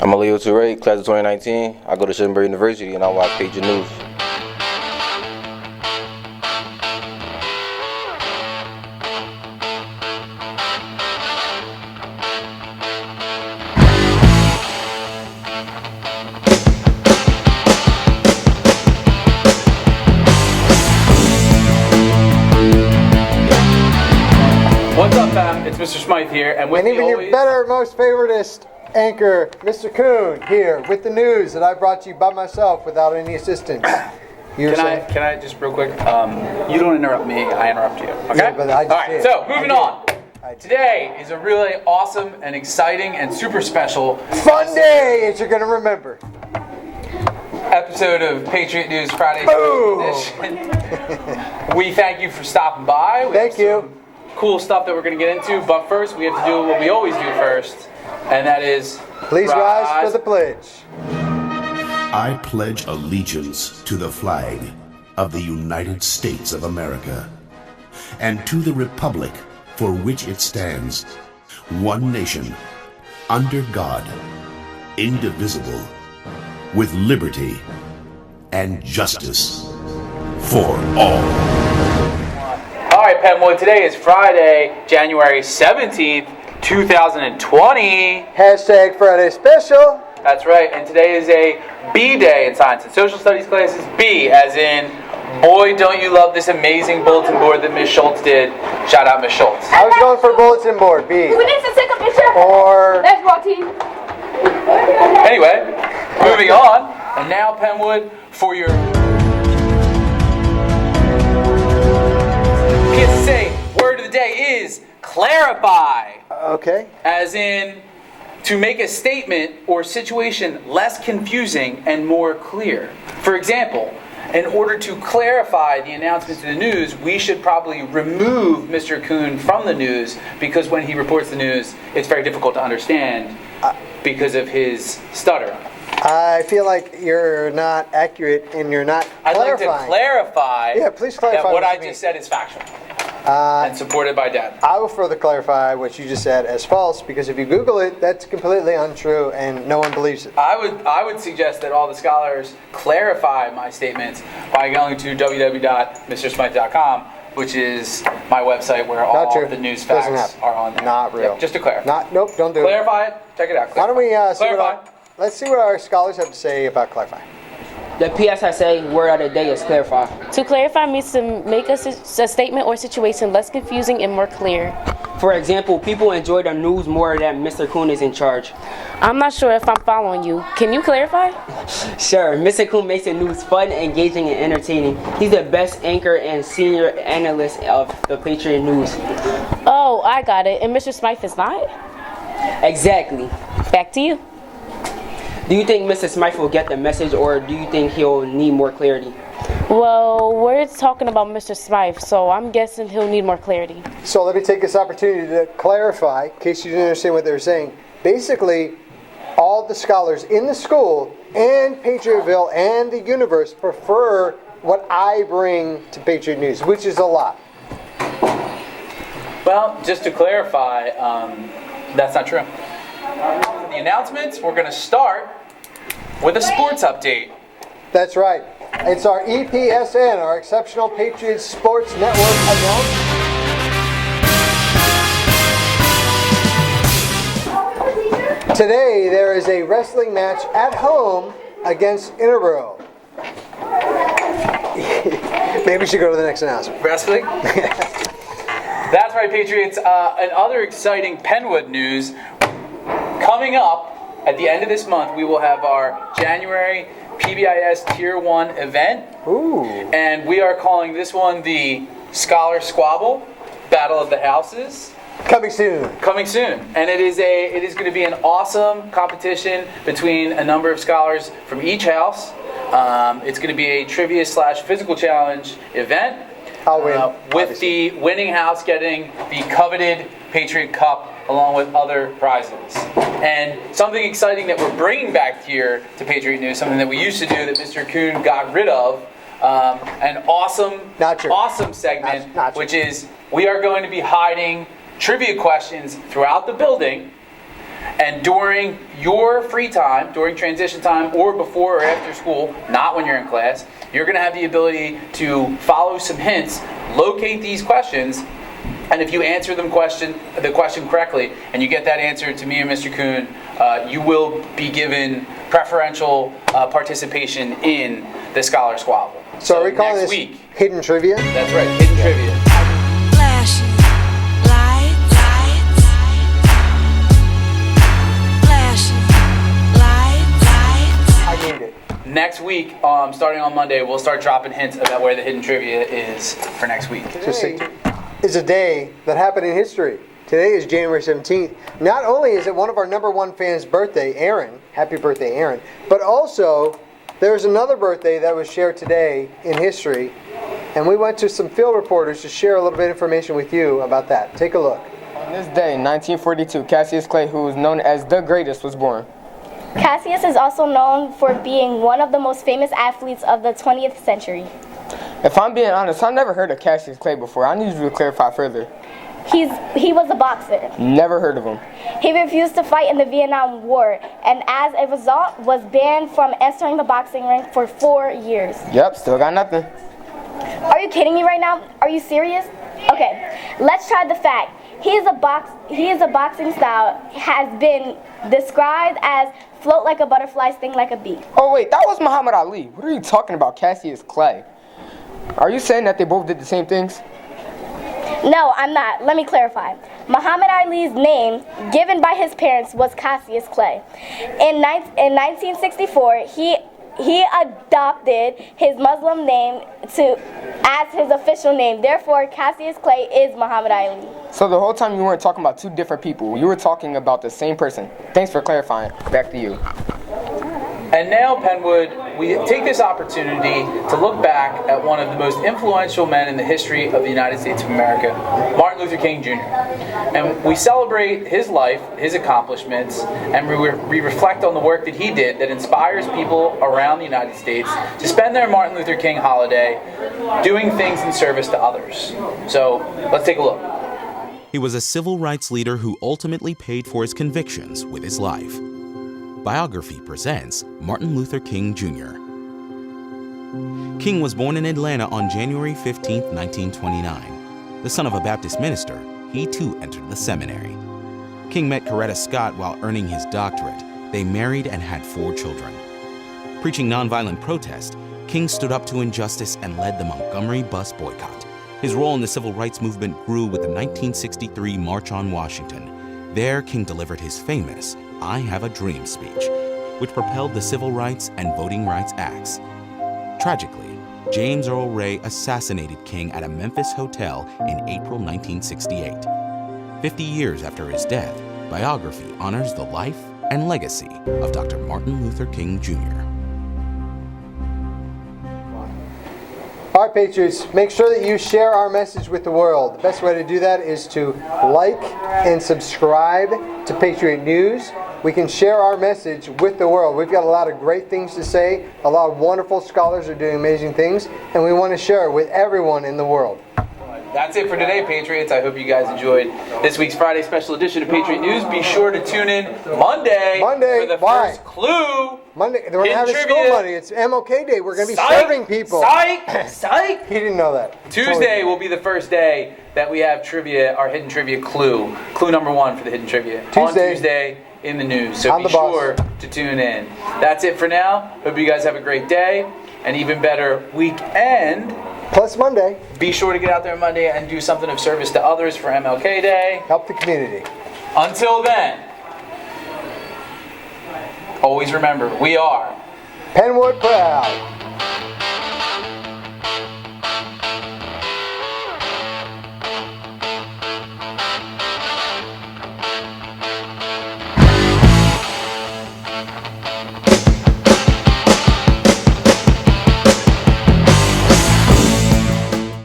I'm Leo Toure, class of 2019. I go to Shenandoah University and I watch Patriot News. What's up, fam? It's Mr. Smythe here, and with me even always... your better, most favoritist anchor, Mr. Kuhn, here with the news that I brought to you by myself without any assistance. Can I just real quick? You don't interrupt me, I interrupt you. Okay? Yeah, but I just All right. did. So moving on. Today is a really awesome and exciting and super special fun day, as you're gonna remember. Episode of Patriot News Friday edition. We thank you for stopping by. Thank you. Cool stuff that we're going to get into, but first we have to do what we always do first, and that is please rise for the pledge. I pledge allegiance to the flag of the United States of America and to the republic for which it stands, one nation, under God, indivisible, with liberty and justice for all. All right, Penwood, today is Friday, January 17th, 2020. Hashtag Friday special. That's right, and today is a Bday in Science and Social Studies classes. B as in, boy, don't you love this amazing bulletin board that Ms. Schultz did. Shout out Ms. Schultz. I was going for bulletin board, B. We need to take a picture. Or... Basketball team. Anyway, moving on. And now, Penwood, for your... PSA word of the day is clarify. Okay. As in, to make a statement or situation less confusing and more clear. For example, in order to clarify the announcement to the news, we should probably remove Mr. Kuhn from the news, because when he reports the news, it's very difficult to understand because of his stutter. I feel like you're not accurate and you're not clarifying. I'd like to clarify, yeah, please clarify that what I you mean. just said is factual and supported by data. I will further clarify what you just said as false, because if you Google it, that's completely untrue and no one believes it. I would suggest that all the scholars clarify my statements by going to www.mrsmythe.com, which is my website where all the news facts are on there. Not real. Yep, just to clarify. Nope, don't do clarify it. Check it out. Why don't we clarify? Let's see what our scholars have to say about clarify. The PSSA word of the day is clarify. To clarify means to make a statement or situation less confusing and more clear. For example, people enjoy the news more that Mr. Kuhn is in charge. I'm not sure if I'm following you. Can you clarify? Sure, Mr. Kuhn makes the news fun, engaging, and entertaining. He's the best anchor and senior analyst of the Patriot News. Oh, I got it. And Mr. Smythe is not? Exactly. Back to you. Do you think Mr. Smythe will get the message, or do you think he'll need more clarity? Well, we're talking about Mr. Smythe, so I'm guessing he'll need more clarity. So let me take this opportunity to clarify, in case you didn't understand what they were saying. Basically, all the scholars in the school and Patriotville and the universe prefer what I bring to Patriot News, which is a lot. Well, just to clarify, that's not true. The announcements, we're going to start with a sports update. That's right. It's our EPSN, our Exceptional Patriots Sports Network announcement. Today, there is a wrestling match at home against Interboro. Maybe we should go to the next announcement. Wrestling? That's right, Patriots. And other exciting Penwood news. Coming up at the end of this month, we will have our January PBIS Tier 1 event. Ooh. And we are calling this one the Scholar Squabble Battle of the Houses. Coming soon. Coming soon. And it is going to be an awesome competition between a number of scholars from each house. It's going to be a trivia/physical challenge event. I'll win. With the winning house getting the coveted Patriot Cup along with other prizes. And something exciting that we're bringing back here to Patriot News, something that we used to do that Mr. Kuhn got rid of, an awesome segment, which is we are going to be hiding trivia questions throughout the building, And during your free time, during transition time, or before or after school, not when you're in class, you're going to have the ability to follow some hints, locate these questions, and if you answer the question correctly, and you get that answer to me and Mr. Kuhn, you will be given preferential participation in the Scholar Squabble. So are we calling next this week, hidden trivia? That's right, hidden trivia. Flashing lights, flashing lights. I need it. Next week, starting on Monday, we'll start dropping hints about where the hidden trivia is for next week. Today is a day that happened in history. Today is January 17th. Not only is it one of our number one fans' birthday, Aaron, happy birthday, Aaron, but also there's another birthday that was shared today in history, and we went to some field reporters to share a little bit of information with you about that. Take a look. On this day, in 1942, Cassius Clay, who was known as the greatest, was born. Cassius is also known for being one of the most famous athletes of the 20th century. If I'm being honest, I've never heard of Cassius Clay before. I need you to clarify further. He was a boxer. Never heard of him. He refused to fight in the Vietnam War, and as a result was banned from entering the boxing ring for 4 years. Yep, still got nothing. Are you kidding me right now? Are you serious? Okay, let's try the fact. His boxing style has been described as float like a butterfly, sting like a bee. Oh wait, that was Muhammad Ali. What are you talking about, Cassius Clay? Are you saying that they both did the same things? No, I'm not. Let me clarify. Muhammad Ali's name, given by his parents, was Cassius Clay. In 1964, he adopted his Muslim name as his official name. Therefore, Cassius Clay is Muhammad Ali. So the whole time you weren't talking about two different people. You were talking about the same person. Thanks for clarifying. Back to you. And now, Penwood, we take this opportunity to look back at one of the most influential men in the history of the United States of America, Martin Luther King Jr. And we celebrate his life, his accomplishments, and we reflect on the work that he did that inspires people around the United States to spend their Martin Luther King holiday doing things in service to others. So, let's take a look. He was a civil rights leader who ultimately paid for his convictions with his life. Biography presents Martin Luther King Jr. King was born in Atlanta on January 15, 1929. The son of a Baptist minister, he too entered the seminary. King met Coretta Scott while earning his doctorate. They married and had 4 children. Preaching nonviolent protest, King stood up to injustice and led the Montgomery bus boycott. His role in the civil rights movement grew with the 1963 March on Washington. There, King delivered his famous "I Have a Dream" speech, which propelled the Civil Rights and Voting Rights Acts. Tragically, James Earl Ray assassinated King at a Memphis hotel in April 1968. 50 years after his death, Biography honors the life and legacy of Dr. Martin Luther King Jr. All right, Patriots, make sure that you share our message with the world. The best way to do that is to like and subscribe to Patriot News. We can share our message with the world. We've got a lot of great things to say. A lot of wonderful scholars are doing amazing things, and we want to share it with everyone in the world. That's it for today, Patriots. I hope you guys enjoyed this week's Friday special edition of Patriot News. Be sure to tune in Monday for the first clue. Monday, we're going to have Hidden school trivia. money. It's MLK Day. We're going to be Psych! serving people. Psych! He didn't know that. Tuesday will be the first day that we have trivia, our hidden trivia clue. Clue number 1 for the hidden trivia. On Tuesday in the news. So be sure to tune in. That's it for now. Hope you guys have a great day and even better weekend. Plus Monday. Be sure to get out there on Monday and do something of service to others for MLK Day. Help the community. Until then, always remember, we are Penwood Proud.